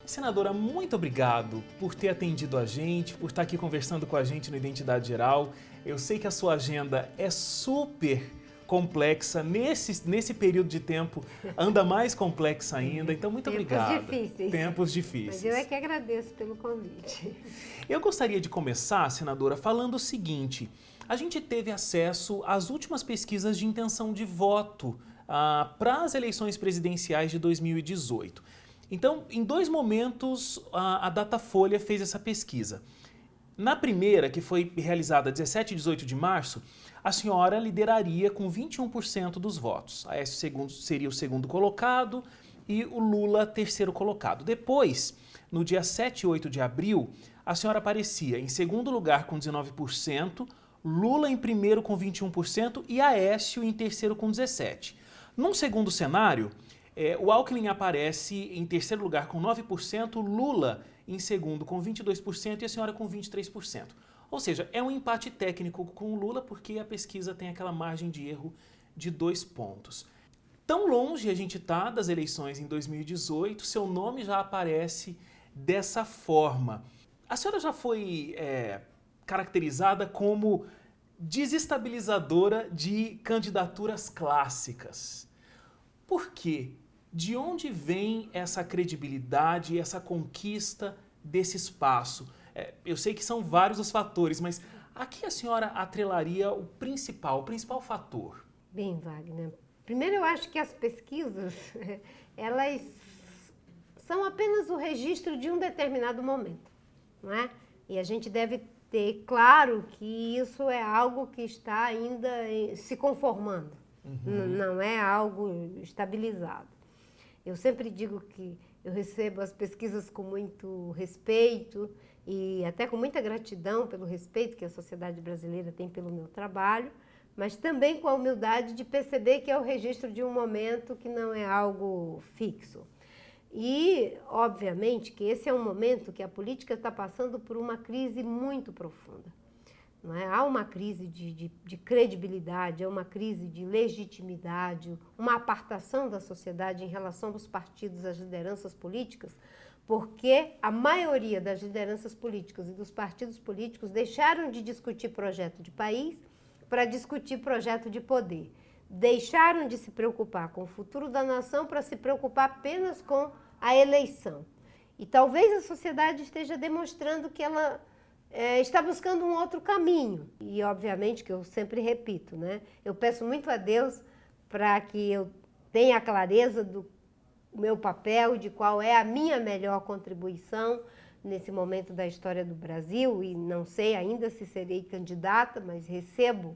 Senadora, muito obrigado por ter atendido a gente, por estar aqui conversando com a gente no Identidade Geral. Eu sei que a sua agenda é super complexa, nesse período de tempo anda mais complexa ainda, então muito obrigado. Tempos difíceis. Tempos difíceis. Mas eu é que agradeço pelo convite. Eu gostaria de começar, senadora, falando o seguinte: a gente teve acesso às últimas pesquisas de intenção de voto para as eleições presidenciais de 2018. Então, em dois momentos, a Datafolha fez essa pesquisa. Na primeira, que foi realizada 17 e 18 de março, a senhora lideraria com 21% dos votos. Aécio seria o segundo colocado e o Lula terceiro colocado. Depois, no dia 7 e 8 de abril, a senhora aparecia em segundo lugar com 19%, Lula em primeiro com 21% e Aécio em terceiro com 17%. Num segundo cenário, o Alckmin aparece em terceiro lugar com 9%, Lula em segundo com 22% e a senhora com 23%. Ou seja, é um empate técnico com o Lula porque a pesquisa tem aquela margem de erro de 2 pontos. Tão longe a gente está das eleições em 2018, seu nome já aparece dessa forma. A senhora já foi caracterizada como desestabilizadora de candidaturas clássicas. Por quê? De onde vem essa credibilidade e essa conquista desse espaço? Eu sei que são vários os fatores, mas a que a senhora atrelaria o principal fator? Bem, Wagner, primeiro eu acho que as pesquisas, elas são apenas o registro de um determinado momento, não é? E a gente deve ter claro que isso é algo que está ainda se conformando, não é algo estabilizado. Eu sempre digo que eu recebo as pesquisas com muito respeito e até com muita gratidão pelo respeito que a sociedade brasileira tem pelo meu trabalho, mas também com a humildade de perceber que é o registro de um momento que não é algo fixo. E, obviamente, que esse é um momento que a política está passando por uma crise muito profunda. Não é? Há uma crise de credibilidade, há uma crise de legitimidade, uma apartação da sociedade em relação dos partidos às lideranças políticas, porque a maioria das lideranças políticas e dos partidos políticos deixaram de discutir projeto de país para discutir projeto de poder. Deixaram de se preocupar com o futuro da nação para se preocupar apenas com a eleição. E talvez a sociedade esteja demonstrando que ela está buscando um outro caminho. E, obviamente, que eu sempre repito, né? Eu peço muito a Deus para que eu tenha a clareza do meu papel, de qual é a minha melhor contribuição nesse momento da história do Brasil, e não sei ainda se serei candidata, mas recebo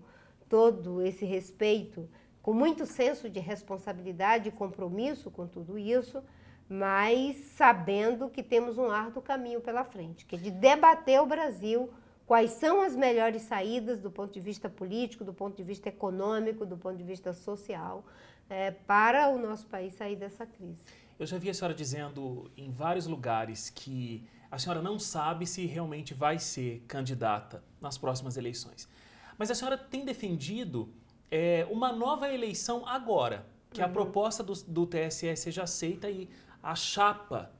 todo esse respeito com muito senso de responsabilidade e compromisso com tudo isso, mas sabendo que temos um árduo caminho pela frente, que é de debater o Brasil, quais são as melhores saídas do ponto de vista político, do ponto de vista econômico, do ponto de vista social, para o nosso país sair dessa crise. Eu já vi a senhora dizendo em vários lugares que a senhora não sabe se realmente vai ser candidata nas próximas eleições. Mas a senhora tem defendido uma nova eleição agora, que a proposta do TSE seja aceita e a chapa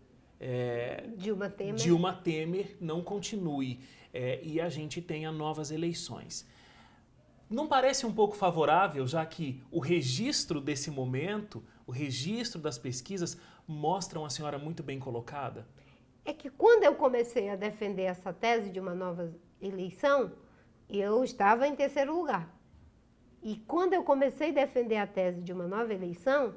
Dilma Temer não continue e a gente tenha novas eleições. Não parece um pouco favorável, já que o registro desse momento, o registro das pesquisas, mostram a senhora muito bem colocada? É que quando eu comecei a defender essa tese de uma nova eleição, eu estava em terceiro lugar. E quando eu comecei a defender a tese de uma nova eleição,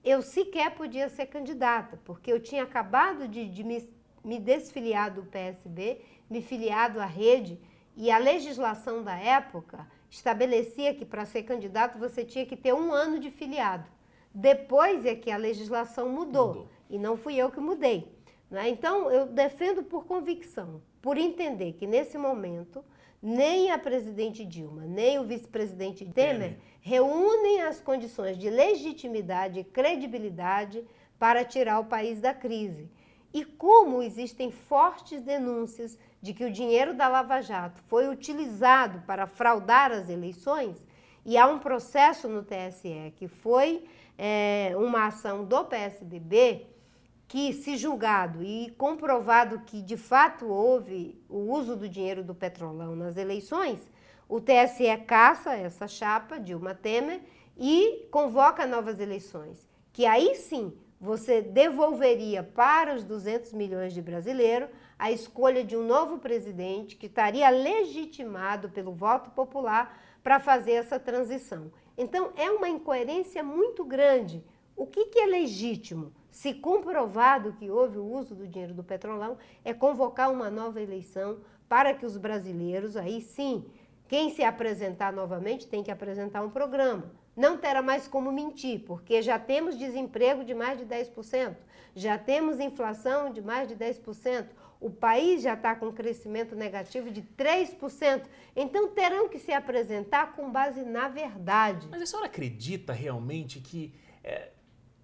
eu sequer podia ser candidata, porque eu tinha acabado de me desfiliar do PSB, me filiado à rede, e a legislação da época estabelecia que para ser candidato você tinha que ter 1 ano de filiado. Depois é que a legislação mudou. E não fui eu que mudei, né? Então eu defendo por convicção, por entender que nesse momento nem a presidente Dilma, nem o vice-presidente Temer reúnem as condições de legitimidade e credibilidade para tirar o país da crise. E como existem fortes denúncias de que o dinheiro da Lava Jato foi utilizado para fraudar as eleições, e há um processo no TSE que foi uma ação do PSDB que, se julgado e comprovado que de fato houve o uso do dinheiro do Petrolão nas eleições, o TSE caça essa chapa, Dilma Temer, e convoca novas eleições. Que aí sim você devolveria para os 200 milhões de brasileiros a escolha de um novo presidente que estaria legitimado pelo voto popular para fazer essa transição. Então, é uma incoerência muito grande. O que é legítimo? Se comprovado que houve o uso do dinheiro do Petrolão, é convocar uma nova eleição para que os brasileiros, aí sim, quem se apresentar novamente tem que apresentar um programa. Não terá mais como mentir, porque já temos desemprego de mais de 10%, já temos inflação de mais de 10%, o país já está com crescimento negativo de 3%, então terão que se apresentar com base na verdade. Mas a senhora acredita realmente que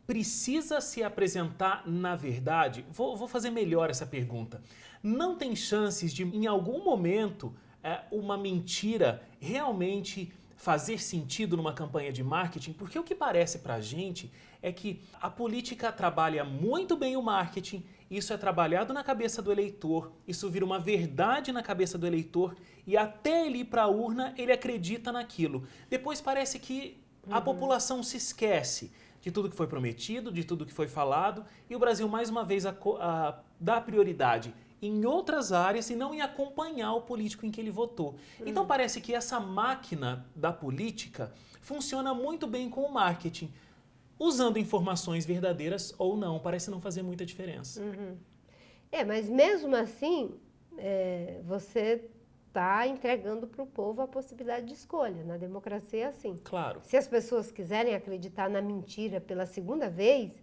precisa se apresentar na verdade? Vou fazer melhor essa pergunta. Não tem chances de, em algum momento, uma mentira realmente fazer sentido numa campanha de marketing? Porque o que parece pra gente é que a política trabalha muito bem o marketing, isso é trabalhado na cabeça do eleitor, isso vira uma verdade na cabeça do eleitor e até ele ir para a urna ele acredita naquilo. Depois parece que a população se esquece de tudo que foi prometido, de tudo que foi falado e o Brasil mais uma vez dá prioridade em outras áreas e não em acompanhar o político em que ele votou. Então parece que essa máquina da política funciona muito bem com o marketing, usando informações verdadeiras ou não, parece não fazer muita diferença. Mas mesmo assim, você está entregando para o povo a possibilidade de escolha. Na democracia é assim. Claro. Se as pessoas quiserem acreditar na mentira pela segunda vez,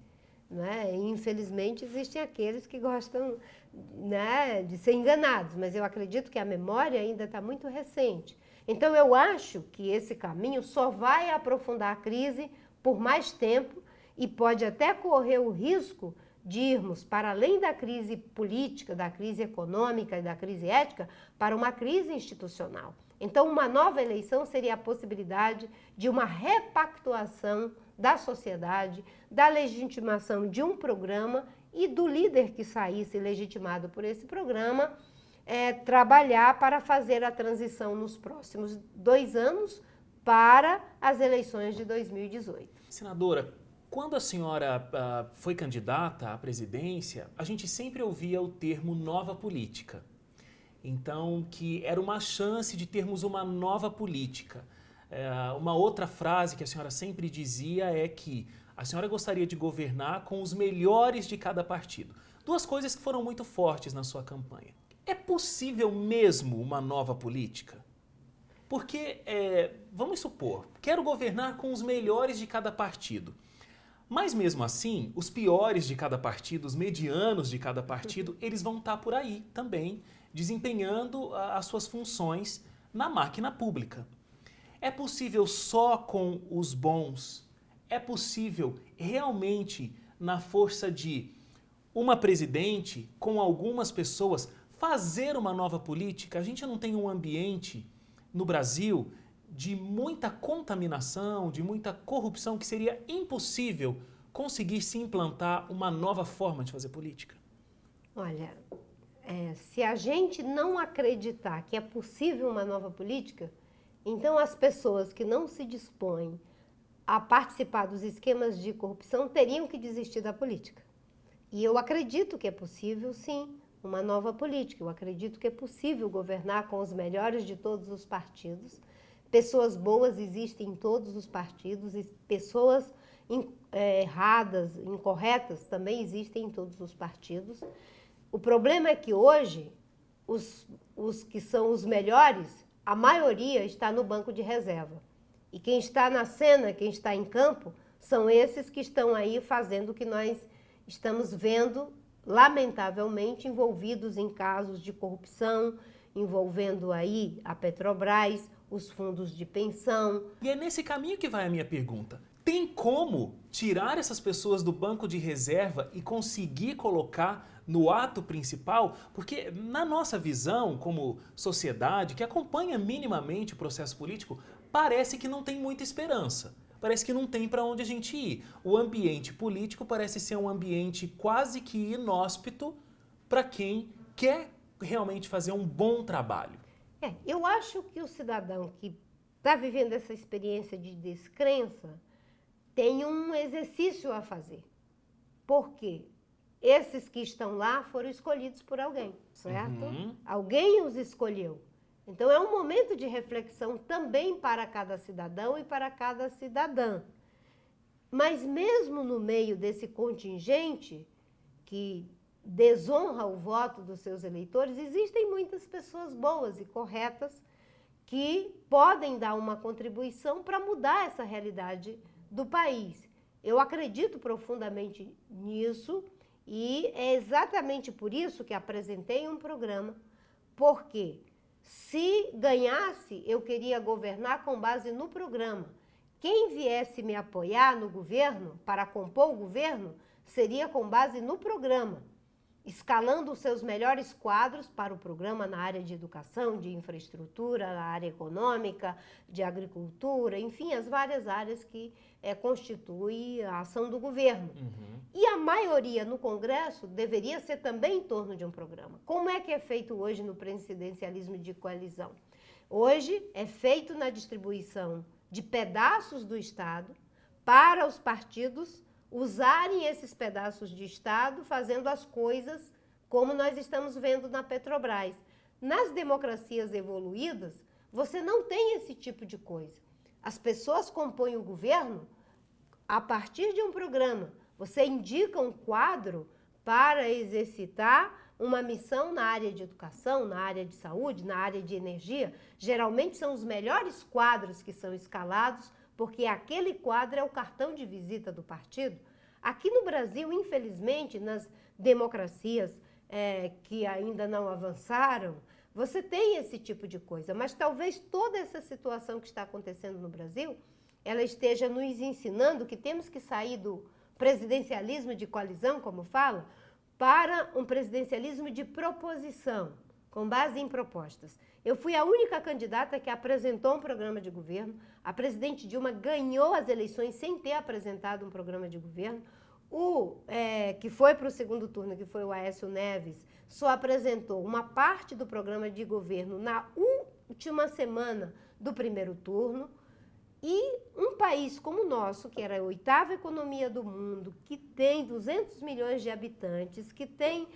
né, infelizmente existem aqueles que gostam, né, de ser enganados, mas eu acredito que a memória ainda está muito recente. Então eu acho que esse caminho só vai aprofundar a crise por mais tempo e pode até correr o risco de irmos para além da crise política, da crise econômica e da crise ética, para uma crise institucional. Então, uma nova eleição seria a possibilidade de uma repactuação da sociedade, da legitimação de um programa e do líder que saísse legitimado por esse programa trabalhar para fazer a transição nos próximos 2 anos para as eleições de 2018. Senadora, quando a senhora foi candidata à presidência, a gente sempre ouvia o termo nova política. Então, que era uma chance de termos uma nova política. Uma outra frase que a senhora sempre dizia é que a senhora gostaria de governar com os melhores de cada partido. 2 coisas que foram muito fortes na sua campanha. É possível mesmo uma nova política? Porque, vamos supor, quero governar com os melhores de cada partido. Mas mesmo assim, os piores de cada partido, os medianos de cada partido, eles vão estar por aí também, desempenhando as suas funções na máquina pública. É possível só com os bons? É possível realmente, na força de uma presidente, com algumas pessoas, fazer uma nova política? A gente não tem um ambiente no Brasil de muita contaminação, de muita corrupção, que seria impossível conseguir se implantar uma nova forma de fazer política? Olha, se a gente não acreditar que é possível uma nova política, então as pessoas que não se dispõem a participar dos esquemas de corrupção teriam que desistir da política. E eu acredito que é possível, sim, uma nova política. Eu acredito que é possível governar com os melhores de todos os partidos. Pessoas boas existem em todos os partidos e pessoas erradas, incorretas também existem em todos os partidos. O problema é que hoje, os que são os melhores, a maioria está no banco de reserva. E quem está na cena, quem está em campo, são esses que estão aí fazendo o que nós estamos vendo, lamentavelmente, envolvidos em casos de corrupção, envolvendo aí a Petrobras, os fundos de pensão. E é nesse caminho que vai a minha pergunta. Tem como tirar essas pessoas do banco de reserva e conseguir colocar no ato principal? Porque na nossa visão como sociedade, que acompanha minimamente o processo político, parece que não tem muita esperança. parece que não tem para onde a gente ir. O ambiente político parece ser um ambiente quase que inóspito para quem quer realmente fazer um bom trabalho. Eu acho que o cidadão que está vivendo essa experiência de descrença tem um exercício a fazer. Por quê? Esses que estão lá foram escolhidos por alguém, certo? Alguém os escolheu. Então é um momento de reflexão também para cada cidadão e para cada cidadã. Mas mesmo no meio desse contingente que desonra o voto dos seus eleitores, existem muitas pessoas boas e corretas que podem dar uma contribuição para mudar essa realidade do país. Eu acredito profundamente nisso e é exatamente por isso que apresentei um programa, porque se ganhasse, eu queria governar com base no programa. Quem viesse me apoiar no governo, para compor o governo, seria com base no programa, escalando os seus melhores quadros para o programa na área de educação, de infraestrutura, na área econômica, de agricultura, enfim, as várias áreas que constituem a ação do governo. E a maioria no Congresso deveria ser também em torno de um programa. Como é que é feito hoje no presidencialismo de coalizão? Hoje é feito na distribuição de pedaços do Estado para os partidos usarem esses pedaços de Estado fazendo as coisas como nós estamos vendo na Petrobras. Nas democracias evoluídas, você não tem esse tipo de coisa. As pessoas compõem o governo a partir de um programa. Você indica um quadro para exercitar uma missão na área de educação, na área de saúde, na área de energia. Geralmente são os melhores quadros que são escalados, porque aquele quadro é o cartão de visita do partido. Aqui no Brasil, infelizmente, nas democracias que ainda não avançaram, você tem esse tipo de coisa, mas talvez toda essa situação que está acontecendo no Brasil, ela esteja nos ensinando que temos que sair do presidencialismo de coalizão, como fala, para um presidencialismo de proposição, com base em propostas. Eu fui a única candidata que apresentou um programa de governo. A presidente Dilma ganhou as eleições sem ter apresentado um programa de governo. Que foi para o segundo turno, que foi o Aécio Neves, só apresentou uma parte do programa de governo na última semana do primeiro turno. E um país como o nosso, que era a 8ª economia do mundo, que tem 200 milhões de habitantes, que tem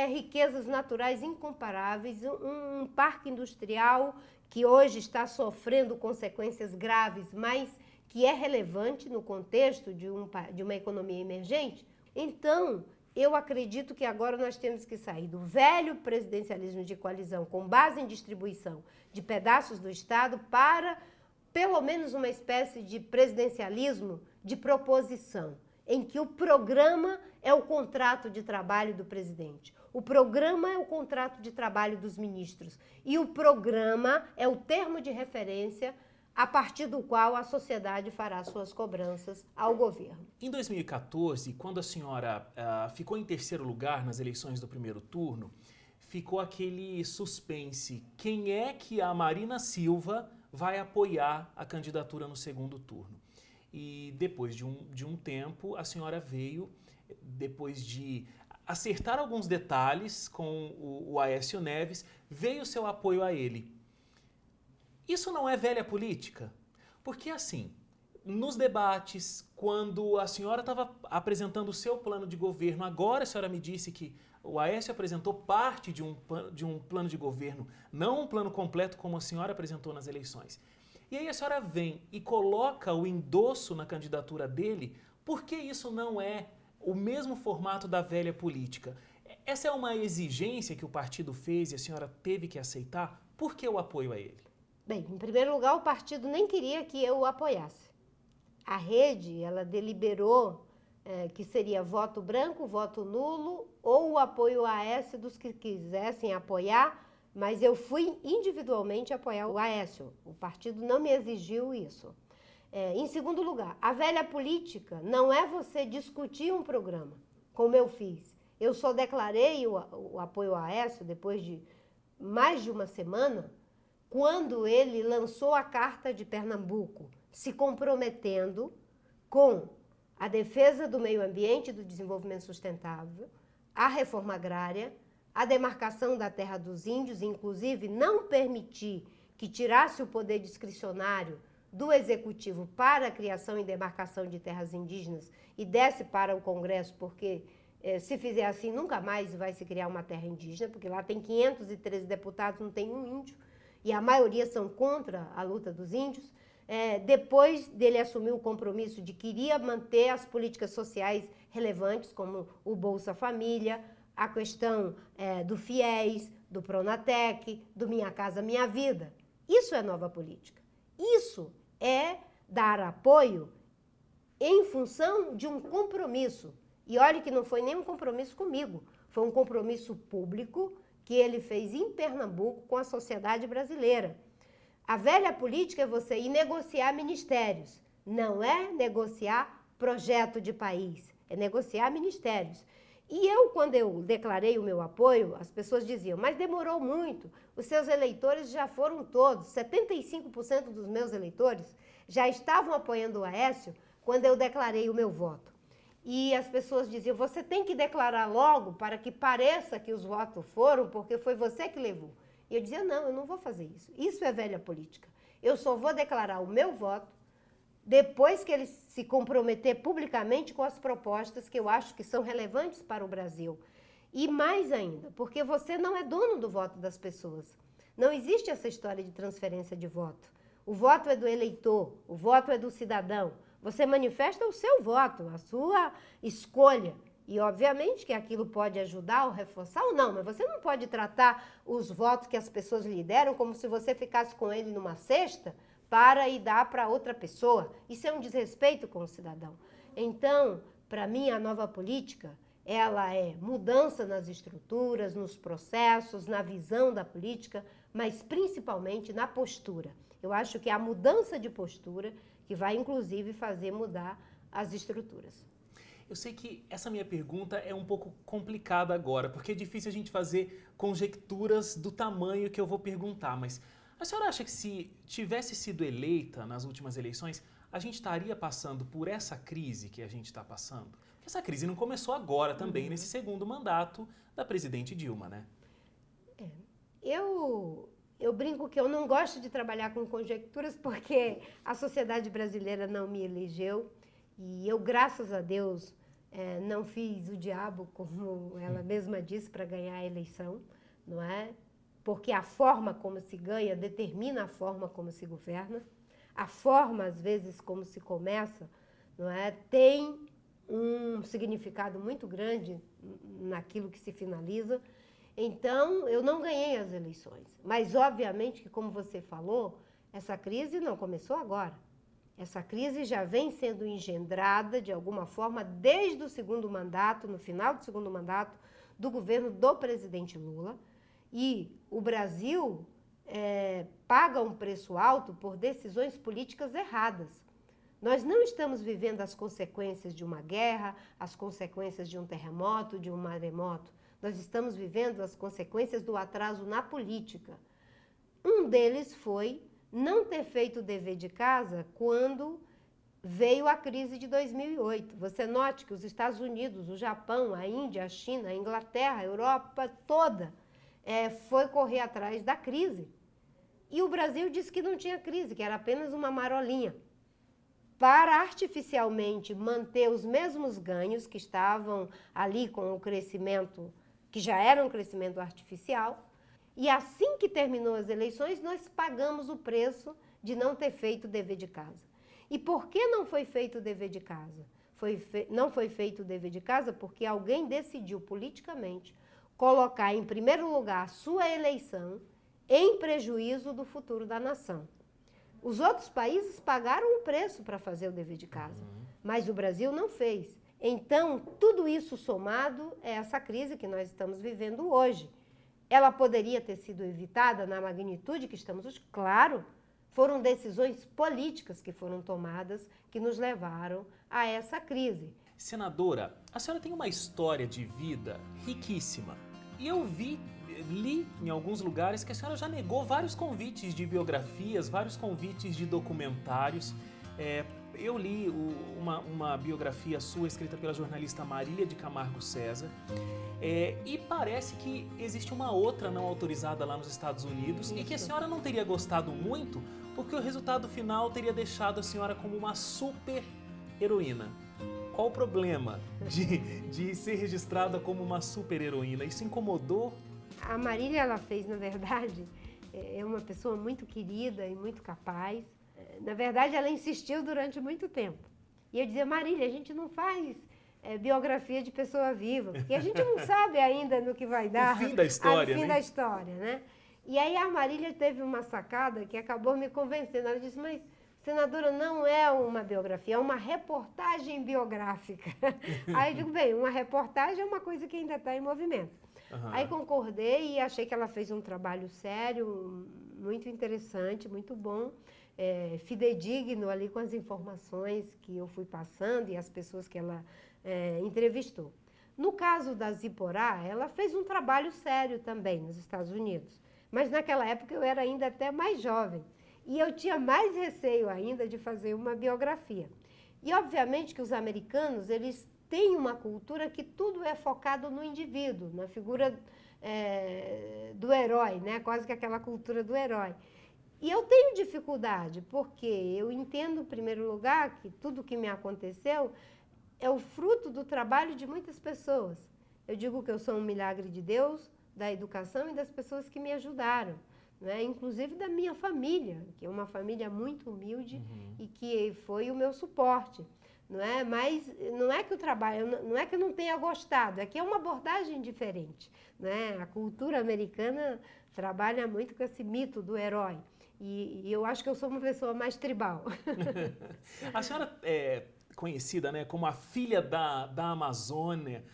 riquezas naturais incomparáveis, um parque industrial que hoje está sofrendo consequências graves, mas que é relevante no contexto de uma economia emergente. Então, eu acredito que agora nós temos que sair do velho presidencialismo de coalizão com base em distribuição de pedaços do Estado para, pelo menos, uma espécie de presidencialismo de proposição, em que o programa é o contrato de trabalho do presidente, o programa é o contrato de trabalho dos ministros e o programa é o termo de referência a partir do qual a sociedade fará suas cobranças ao governo. Em 2014, quando a senhora ficou em terceiro lugar nas eleições do primeiro turno, ficou aquele suspense. Quem é que a Marina Silva vai apoiar a candidatura no segundo turno? E depois de um tempo, a senhora veio, depois de acertar alguns detalhes com o Aécio Neves, veio o seu apoio a ele. Isso não é velha política? Porque assim, nos debates, quando a senhora estava apresentando o seu plano de governo, agora a senhora me disse que o Aécio apresentou parte de um plano de governo, não um plano completo como a senhora apresentou nas eleições. E aí a senhora vem e coloca o endosso na candidatura dele, por que isso não é o mesmo formato da velha política? Essa é uma exigência que o partido fez e a senhora teve que aceitar? Por que o apoio a ele? Bem, em primeiro lugar, o partido nem queria que eu o apoiasse. A rede, ela deliberou que seria voto branco, voto nulo ou o apoio a Aécio dos que quisessem apoiar, mas eu fui individualmente apoiar o Aécio. O partido não me exigiu isso. Em segundo lugar, a velha política não é você discutir um programa, como eu fiz. Eu só declarei o apoio a Aécio depois de mais de uma semana, quando ele lançou a Carta de Pernambuco, se comprometendo com a defesa do meio ambiente e do desenvolvimento sustentável, a reforma agrária, a demarcação da terra dos índios, inclusive não permitir que tirasse o poder discricionário do Executivo para a criação e demarcação de terras indígenas e desse para o Congresso, porque se fizer assim nunca mais vai se criar uma terra indígena, porque lá tem 513 deputados, não tem um índio, e a maioria são contra a luta dos índios. Depois dele assumir o compromisso de que iria manter as políticas sociais relevantes, como o Bolsa Família, a questão do FIES, do Pronatec, do Minha Casa Minha Vida. Isso é nova política. Isso é dar apoio em função de um compromisso. E olhe que não foi nem um compromisso comigo, foi um compromisso público que ele fez em Pernambuco com a sociedade brasileira. A velha política é você ir negociar ministérios, não é negociar projeto de país, é negociar ministérios. E quando eu declarei o meu apoio, as pessoas diziam, mas demorou muito, os seus eleitores já foram todos, 75% dos meus eleitores já estavam apoiando o Aécio quando eu declarei o meu voto. E as pessoas diziam, você tem que declarar logo para que pareça que os votos foram, porque foi você que levou. E eu dizia, não, eu não vou fazer isso. Isso é velha política. Eu só vou declarar o meu voto depois que ele se comprometer publicamente com as propostas que eu acho que são relevantes para o Brasil. E mais ainda, porque você não é dono do voto das pessoas. Não existe essa história de transferência de voto. O voto é do eleitor, o voto é do cidadão. Você manifesta o seu voto, a sua escolha. E, obviamente, que aquilo pode ajudar ou reforçar ou não, mas você não pode tratar os votos que as pessoas lhe deram como se você ficasse com ele numa cesta para ir dar para outra pessoa. Isso é um desrespeito com o cidadão. Então, para mim, a nova política, ela é mudança nas estruturas, nos processos, na visão da política, mas principalmente na postura. Eu acho que é a mudança de postura que vai, inclusive, fazer mudar as estruturas. Eu sei que essa minha pergunta é um pouco complicada agora, porque é difícil a gente fazer conjecturas do tamanho que eu vou perguntar, mas a senhora acha que se tivesse sido eleita nas últimas eleições, a gente estaria passando por essa crise que a gente está passando? Porque essa crise não começou agora também, nesse segundo mandato da presidente Dilma, né? Eu brinco que eu não gosto de trabalhar com conjecturas porque a sociedade brasileira não me elegeu e eu, graças a Deus, não fiz o diabo, como ela mesma disse, para ganhar a eleição, não é? Porque a forma como se ganha determina a forma como se governa. A forma, às vezes, como se começa, não é? Tem um significado muito grande naquilo que se finaliza. Então, eu não ganhei as eleições. Mas, obviamente, que como você falou, essa crise não começou agora. Essa crise já vem sendo engendrada, de alguma forma, desde o segundo mandato, no final do segundo mandato, do governo do presidente Lula. E o Brasil paga um preço alto por decisões políticas erradas. Nós não estamos vivendo as consequências de uma guerra, as consequências de um terremoto, de um maremoto. Nós estamos vivendo as consequências do atraso na política. Um deles foi não ter feito o dever de casa quando veio a crise de 2008. Você note que os Estados Unidos, o Japão, a Índia, a China, a Inglaterra, a Europa toda foi correr atrás da crise. E o Brasil disse que não tinha crise, que era apenas uma marolinha. Para artificialmente manter os mesmos ganhos que estavam ali com o crescimento, que já era um crescimento artificial, e assim que terminou as eleições, nós pagamos o preço de não ter feito o dever de casa. E por que não foi feito o dever de casa? Não foi feito o dever de casa porque alguém decidiu politicamente colocar em primeiro lugar a sua eleição em prejuízo do futuro da nação. Os outros países pagaram um preço para fazer o dever de casa, mas o Brasil não fez. Então, tudo isso somado é essa crise que nós estamos vivendo hoje. Ela poderia ter sido evitada na magnitude que estamos hoje? Claro, foram decisões políticas que foram tomadas que nos levaram a essa crise. Senadora, a senhora tem uma história de vida riquíssima. E eu li em alguns lugares que a senhora já negou vários convites de biografias, vários convites de documentários. Eu li uma biografia sua escrita pela jornalista Marília de Camargo César, e parece que existe uma outra não autorizada lá nos Estados Unidos e que a senhora não teria gostado muito porque o resultado final teria deixado a senhora como uma super heroína. Qual o problema de ser registrada como uma super heroína? Isso incomodou? A Marília, ela fez, na verdade, é uma pessoa muito querida e muito capaz. Na verdade, ela insistiu durante muito tempo. E eu dizia, Marília, a gente não faz biografia de pessoa viva, porque a gente não sabe ainda no que vai dar. O fim da história, O fim né? da história, né? E aí a Marília teve uma sacada que acabou me convencendo. Ela disse, mas, senadora, não é uma biografia, é uma reportagem biográfica. Aí eu digo, bem, uma reportagem é uma coisa que ainda está em movimento. Uhum. Aí concordei e achei que ela fez um trabalho sério, muito interessante, muito bom, fidedigno ali com as informações que eu fui passando e as pessoas que ela entrevistou. No caso da Zipporah, ela fez um trabalho sério também nos Estados Unidos, mas naquela época eu era ainda até mais jovem e eu tinha mais receio ainda de fazer uma biografia. E obviamente que os americanos, eles têm uma cultura que tudo é focado no indivíduo, na figura do herói, né? Quase que aquela cultura do herói. E eu tenho dificuldade, porque eu entendo, em primeiro lugar, que tudo que me aconteceu é o fruto do trabalho de muitas pessoas. Eu digo que eu sou um milagre de Deus, da educação e das pessoas que me ajudaram, né? Inclusive da minha família, que é uma família muito humilde e que foi o meu suporte. Não é? Mas não é que o trabalho, não é que eu não tenha gostado, é que é uma abordagem diferente, né? A cultura americana trabalha muito com esse mito do herói e eu acho que eu sou uma pessoa mais tribal. A senhora é conhecida, né, como a filha da Amazônia,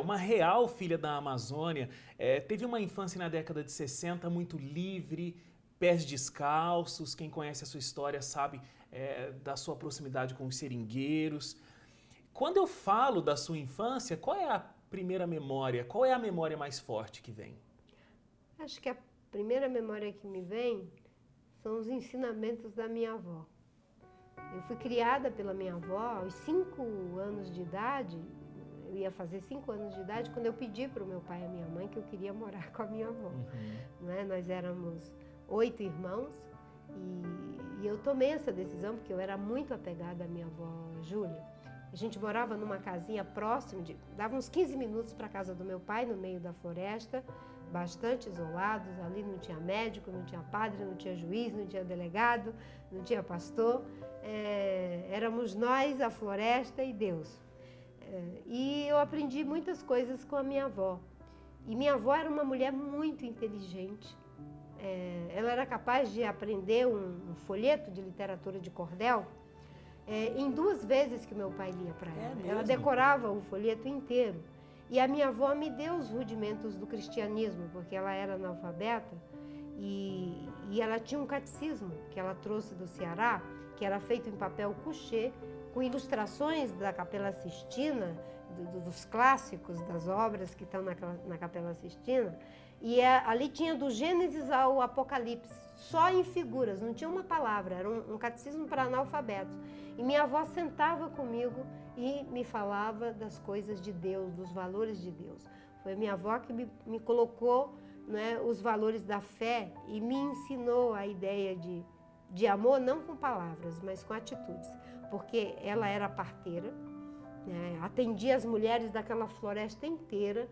uma real filha da Amazônia, teve uma infância na década de 60 muito livre, pés descalços. Quem conhece a sua história sabe da sua proximidade com os seringueiros. Quando eu falo da sua infância, qual é a primeira memória? Qual é a memória mais forte que vem? Acho que a primeira memória que me vem são os ensinamentos da minha avó. Eu fui criada pela minha avó aos 5 anos de idade. Eu ia fazer 5 anos de idade quando eu pedi para o meu pai e a minha mãe que eu queria morar com a minha avó. Né? Nós éramos 8 irmãos e eu tomei essa decisão porque eu era muito apegada à minha avó Júlia. A gente morava numa casinha próxima, dava uns 15 minutos para a casa do meu pai, no meio da floresta, bastante isolados. Ali não tinha médico, não tinha padre, não tinha juiz, não tinha delegado, não tinha pastor. Éramos nós, a floresta e Deus. E eu aprendi muitas coisas com a minha avó. E minha avó era uma mulher muito inteligente. Ela era capaz de aprender um folheto de literatura de cordel em 2 vezes que meu pai lia para ela. Ela decorava o folheto inteiro. E a minha avó me deu os rudimentos do cristianismo, porque ela era analfabeta e ela tinha um catecismo que ela trouxe do Ceará, que era feito em papel couché, com ilustrações da Capela Sistina, dos clássicos, das obras que estão na Capela Sistina. E ali tinha do Gênesis ao Apocalipse, só em figuras, não tinha uma palavra, era um catecismo para analfabetos. E minha avó sentava comigo e me falava das coisas de Deus, dos valores de Deus. Foi minha avó que me colocou, né, os valores da fé e me ensinou a ideia de amor, não com palavras, mas com atitudes. Porque ela era parteira, né, atendia as mulheres daquela floresta inteira.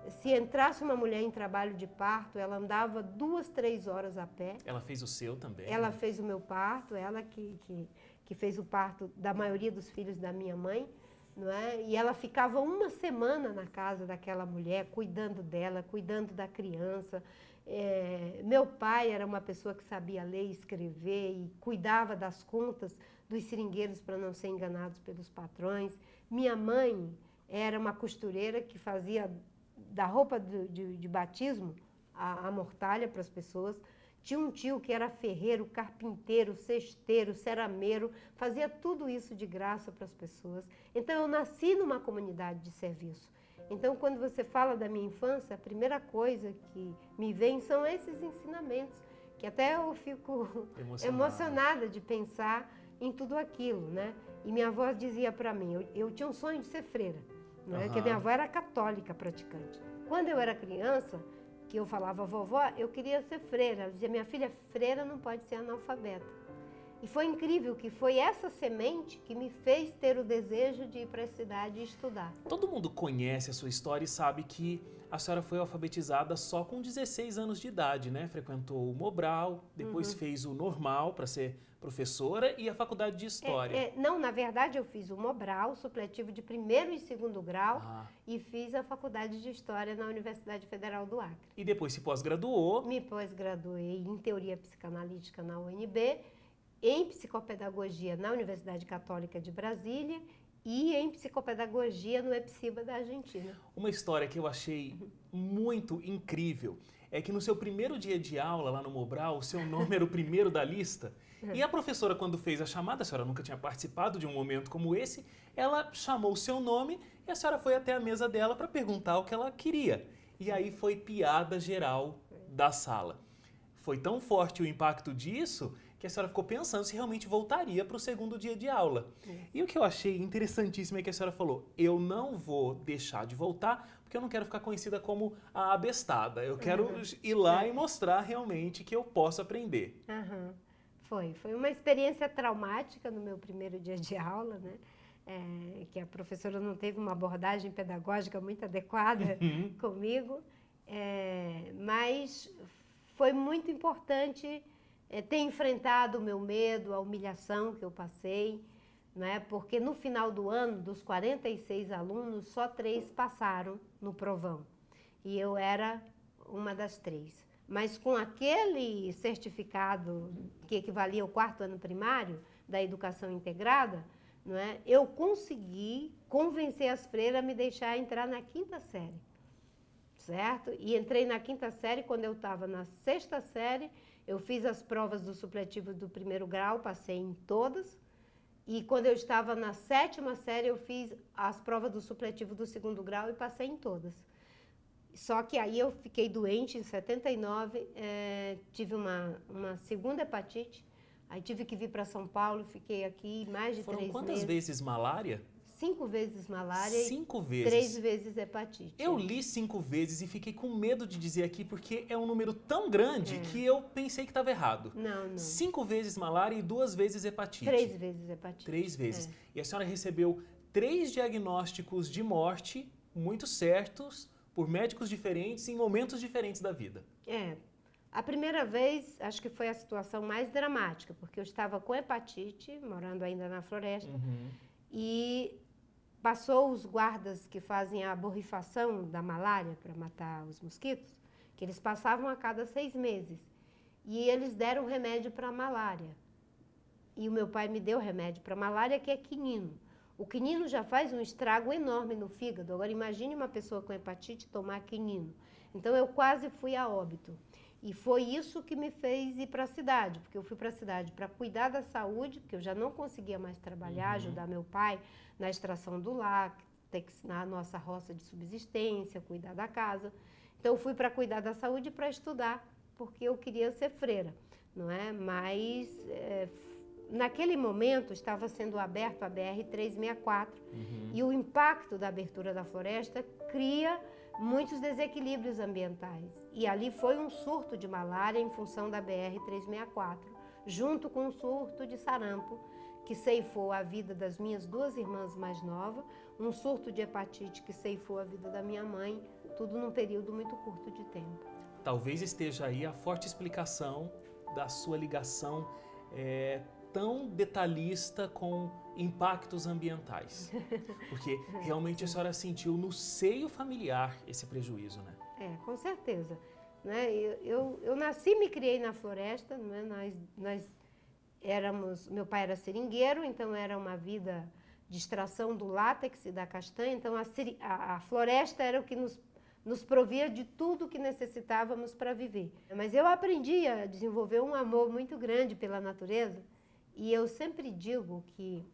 Se entrasse uma mulher em trabalho de parto, ela andava 2, 3 horas a pé. Ela fez o seu também? Ela fez o meu parto, ela que fez o parto da maioria dos filhos da minha mãe, não é? E ela ficava 1 semana na casa daquela mulher, cuidando dela, cuidando da criança. Meu pai era uma pessoa que sabia ler e escrever e cuidava das contas dos seringueiros para não ser enganados pelos patrões. Minha mãe era uma costureira que fazia da roupa de batismo a mortalha para as pessoas. Tinha um tio que era ferreiro, carpinteiro, cesteiro, cerameiro, fazia tudo isso de graça para as pessoas. Então eu nasci numa comunidade de serviço. Então quando você fala da minha infância, a primeira coisa que me vem são esses ensinamentos, que até eu fico emocionada de pensar em tudo aquilo, né? E minha avó dizia para mim, eu tinha um sonho de ser freira, né? Porque minha avó era católica praticante. Quando eu era criança, que eu falava vovó, eu queria ser freira. Ela dizia, minha filha, freira não pode ser analfabeta. E foi incrível que foi essa semente que me fez ter o desejo de ir para a cidade e estudar. Todo mundo conhece a sua história e sabe que a senhora foi alfabetizada só com 16 anos de idade, né? Frequentou o Mobral, depois fez o normal para ser professora e a faculdade de História. Não, na verdade eu fiz o Mobral, supletivo de 1º e 2º grau, e fiz a faculdade de História na Universidade Federal do Acre. E depois se pós-graduou. Me pós-graduei em Teoria Psicanalítica na UNB, em Psicopedagogia na Universidade Católica de Brasília e em Psicopedagogia no EPSIBA da Argentina. Uma história que eu achei muito incrível é que no seu primeiro dia de aula lá no Mobral, o seu nome era o primeiro da lista. E a professora, quando fez a chamada, a senhora nunca tinha participado de um momento como esse, ela chamou o seu nome e a senhora foi até a mesa dela para perguntar o que ela queria. E aí foi piada geral da sala. Foi tão forte o impacto disso que a senhora ficou pensando se realmente voltaria para o segundo dia de aula. E o que eu achei interessantíssimo é que a senhora falou, eu não vou deixar de voltar porque eu não quero ficar conhecida como a abestada. Eu quero ir lá e mostrar realmente que eu posso aprender. Foi uma experiência traumática no meu primeiro dia de aula, né? Que a professora não teve uma abordagem pedagógica muito adequada comigo, mas foi muito importante ter enfrentado o meu medo, a humilhação que eu passei, né? Porque no final do ano, dos 46 alunos, só 3 passaram no provão. E eu era uma das 3. Mas com aquele certificado que equivalia ao 4º ano primário da educação integrada, não é? Eu consegui convencer as freiras a me deixar entrar na 5ª série. Certo? E entrei na 5ª série, quando eu estava na 6ª série, eu fiz as provas do supletivo do 1º grau, passei em todas. E quando eu estava na 7ª série, eu fiz as provas do supletivo do 2º grau e passei em todas. Só que aí eu fiquei doente em 79, tive uma segunda hepatite, aí tive que vir para São Paulo, fiquei aqui mais de 3 meses. Foram quantas vezes malária? 5 vezes malária 5 e vezes. 3 vezes hepatite. Eu li 5 vezes e fiquei com medo de dizer aqui porque é um número tão grande que eu pensei que estava errado. Não. 5 vezes malária e 2 vezes hepatite. 3 vezes hepatite. 3 vezes. E a senhora recebeu 3 diagnósticos de morte muito certos por médicos diferentes em momentos diferentes da vida. A primeira vez, acho que foi a situação mais dramática, porque eu estava com hepatite, morando ainda na floresta, e passou os guardas que fazem a borrifação da malária para matar os mosquitos, que eles passavam a cada 6 meses. E eles deram remédio para a malária. E o meu pai me deu remédio para a malária, que é quinino. O quinino já faz um estrago enorme no fígado. Agora imagine uma pessoa com hepatite tomar quinino. Então eu quase fui a óbito. E foi isso que me fez ir para a cidade, porque eu fui para a cidade para cuidar da saúde, porque eu já não conseguia mais trabalhar, ajudar meu pai na extração do látex, na nossa roça de subsistência, cuidar da casa. Então eu fui para cuidar da saúde e para estudar, porque eu queria ser freira, não é? Mas naquele momento estava sendo aberto a BR-364 e o impacto da abertura da floresta cria muitos desequilíbrios ambientais. E ali foi um surto de malária em função da BR-364, junto com um surto de sarampo, que ceifou a vida das minhas 2 irmãs mais novas, um surto de hepatite que ceifou a vida da minha mãe, tudo num período muito curto de tempo. Talvez esteja aí a forte explicação da sua ligação tão detalhista com impactos ambientais. Porque realmente a senhora sentiu no seio familiar esse prejuízo, né? Com certeza. Né? Eu nasci e me criei na floresta, né? Meu pai era seringueiro, então era uma vida de extração do látex e da castanha, então a floresta era o que nos provia de tudo que necessitávamos para viver. Mas eu aprendi a desenvolver um amor muito grande pela natureza, e eu sempre digo que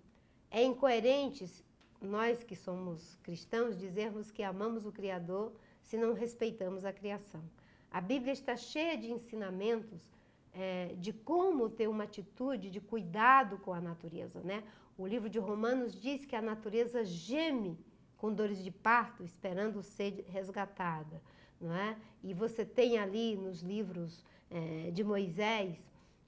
é incoerente nós que somos cristãos dizermos que amamos o Criador se não respeitamos a criação. A Bíblia está cheia de ensinamentos de como ter uma atitude de cuidado com a natureza, né? O livro de Romanos diz que a natureza geme com dores de parto, esperando ser resgatada, não é? E você tem ali nos livros de Moisés,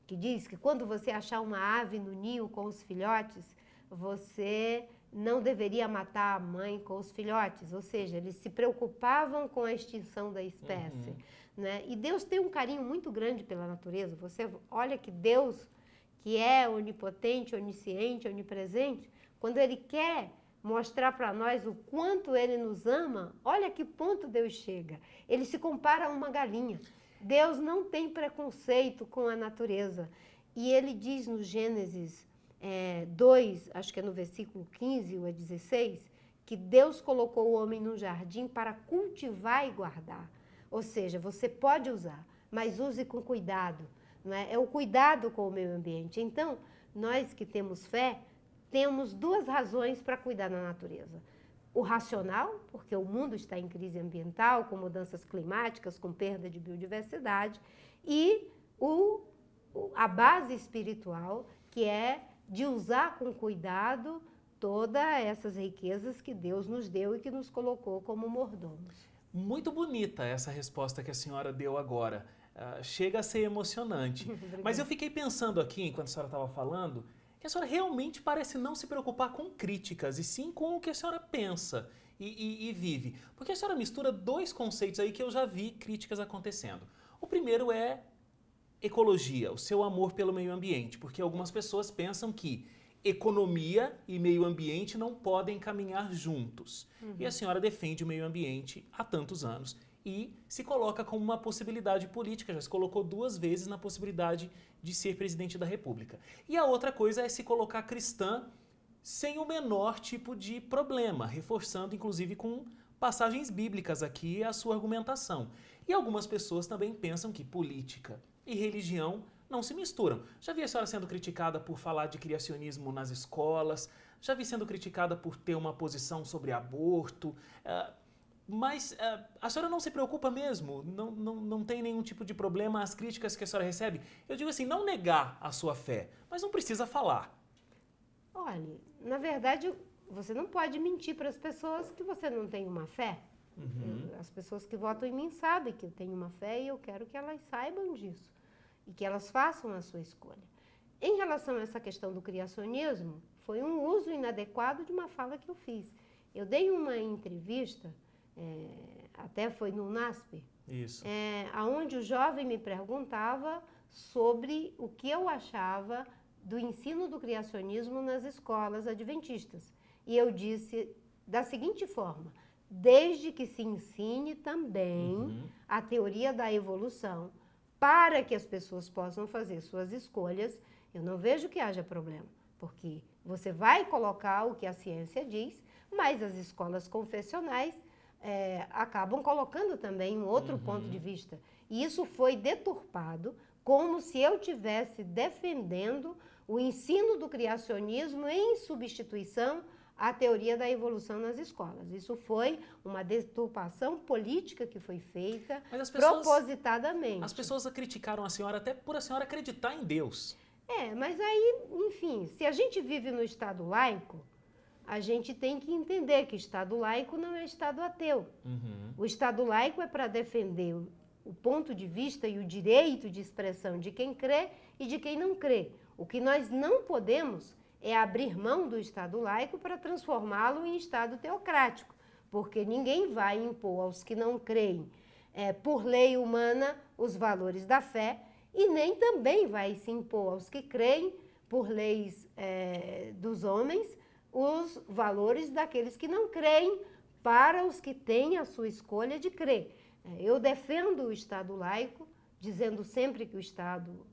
que diz que quando você achar uma ave no ninho com os filhotes, você não deveria matar a mãe com os filhotes, ou seja, eles se preocupavam com a extinção da espécie, né? E Deus tem um carinho muito grande pela natureza. Você olha que Deus, que é onipotente, onisciente, onipresente, quando Ele quer mostrar para nós o quanto Ele nos ama, olha que ponto Deus chega. Ele se compara a uma galinha. Deus não tem preconceito com a natureza. E Ele diz no Gênesis 2, acho que é no versículo 15 ou 16, que Deus colocou o homem num jardim para cultivar e guardar. Ou seja, você pode usar, mas use com cuidado. Não é? É o cuidado com o meio ambiente. Então, nós que temos fé, temos duas razões para cuidar da natureza. O racional, porque o mundo está em crise ambiental, com mudanças climáticas, com perda de biodiversidade, e a base espiritual, que é de usar com cuidado todas essas riquezas que Deus nos deu e que nos colocou como mordomos. Muito bonita essa resposta que a senhora deu agora. Chega a ser emocionante. Mas eu fiquei pensando aqui, enquanto a senhora estava falando, que a senhora realmente parece não se preocupar com críticas, e sim com o que a senhora pensa e vive. Porque a senhora mistura dois conceitos aí que eu já vi críticas acontecendo. O primeiro é ecologia, o seu amor pelo meio ambiente, porque algumas pessoas pensam que economia e meio ambiente não podem caminhar juntos. E a senhora defende o meio ambiente há tantos anos e se coloca como uma possibilidade política, já se colocou 2 vezes na possibilidade de ser presidente da República. E a outra coisa é se colocar cristã sem o menor tipo de problema, reforçando inclusive com passagens bíblicas aqui a sua argumentação. E algumas pessoas também pensam que política e religião não se misturam. Já vi a senhora sendo criticada por falar de criacionismo nas escolas, já vi sendo criticada por ter uma posição sobre aborto, mas a senhora não se preocupa mesmo? Não tem nenhum tipo de problema as críticas que a senhora recebe? Eu digo assim, não negar a sua fé, mas não precisa falar. Olha, na verdade, você não pode mentir para as pessoas que você não tem uma fé. As pessoas que votam em mim sabem que eu tenho uma fé e eu quero que elas saibam disso e que elas façam a sua escolha. Em relação a essa questão do criacionismo, foi um uso inadequado de uma fala que eu fiz. Eu dei uma entrevista, até foi no NASP, onde o jovem me perguntava sobre o que eu achava do ensino do criacionismo nas escolas adventistas. E eu disse da seguinte forma: desde que se ensine também a teoria da evolução, para que as pessoas possam fazer suas escolhas, eu não vejo que haja problema, porque você vai colocar o que a ciência diz, mas as escolas confessionais acabam colocando também um outro ponto de vista. E isso foi deturpado como se eu estivesse defendendo o ensino do criacionismo em substituição à teoria da evolução nas escolas. Isso foi uma deturpação política que foi feita propositadamente. As pessoas criticaram a senhora até por a senhora acreditar em Deus. Mas aí, enfim, se a gente vive no Estado laico, a gente tem que entender que Estado laico não é Estado ateu. O Estado laico é para defender o ponto de vista e o direito de expressão de quem crê e de quem não crê. O que nós não podemos é abrir mão do Estado laico para transformá-lo em Estado teocrático, porque ninguém vai impor aos que não creem, por lei humana, os valores da fé, e nem também vai se impor aos que creem, por leis dos homens, os valores daqueles que não creem, para os que têm a sua escolha de crer. Eu defendo o Estado laico, dizendo sempre que o Estado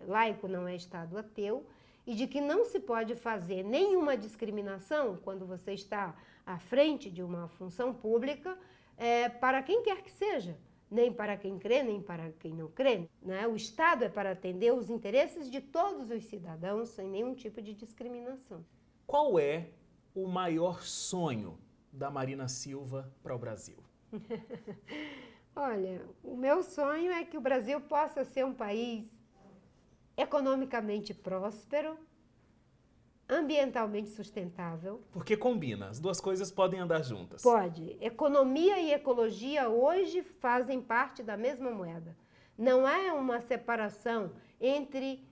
laico não é Estado ateu, e de que não se pode fazer nenhuma discriminação quando você está à frente de uma função pública para quem quer que seja, nem para quem crê, nem para quem não crê, né? O Estado é para atender os interesses de todos os cidadãos sem nenhum tipo de discriminação. Qual é o maior sonho da Marina Silva para o Brasil? Olha, o meu sonho é que o Brasil possa ser um país economicamente próspero, ambientalmente sustentável. Porque combina, as duas coisas podem andar juntas. Pode. Economia e ecologia hoje fazem parte da mesma moeda. Não há uma separação entre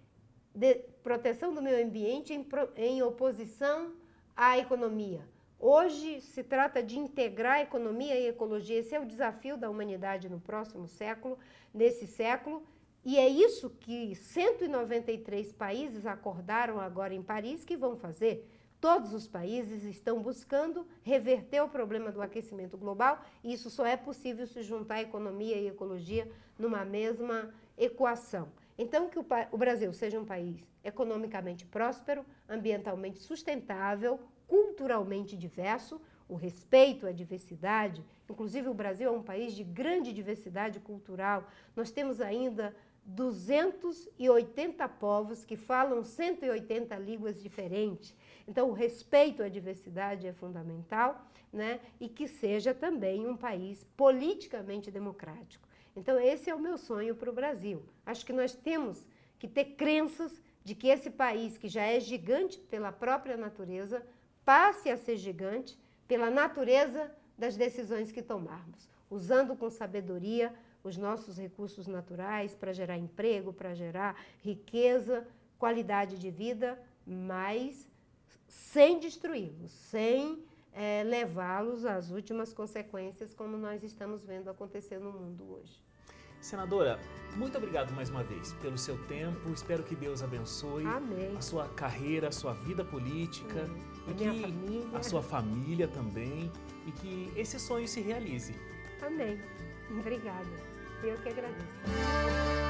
proteção do meio ambiente em oposição à economia. Hoje se trata de integrar economia e ecologia. Esse é o desafio da humanidade no próximo século, nesse século, e é isso que 193 países acordaram agora em Paris que vão fazer. Todos os países estão buscando reverter o problema do aquecimento global, e isso só é possível se juntar economia e ecologia numa mesma equação. Então, que o Brasil seja um país economicamente próspero, ambientalmente sustentável, culturalmente diverso, o respeito à diversidade. Inclusive, o Brasil é um país de grande diversidade cultural. Nós temos ainda 280 povos que falam 180 línguas diferentes. Então, o respeito à diversidade é fundamental, né? E que seja também um país politicamente democrático. Então, esse é o meu sonho para o Brasil. Acho que nós temos que ter crenças de que esse país, que já é gigante pela própria natureza, passe a ser gigante pela natureza das decisões que tomarmos, usando com sabedoria os nossos recursos naturais para gerar emprego, para gerar riqueza, qualidade de vida, mas sem destruí-los, sem levá-los às últimas consequências, como nós estamos vendo acontecer no mundo hoje. Senadora, muito obrigado mais uma vez pelo seu tempo. Espero que Deus abençoe Amém. a sua carreira, a sua vida política, A minha família. a sua família também, e que esse sonho se realize. Amém. Obrigada. Eu que agradeço.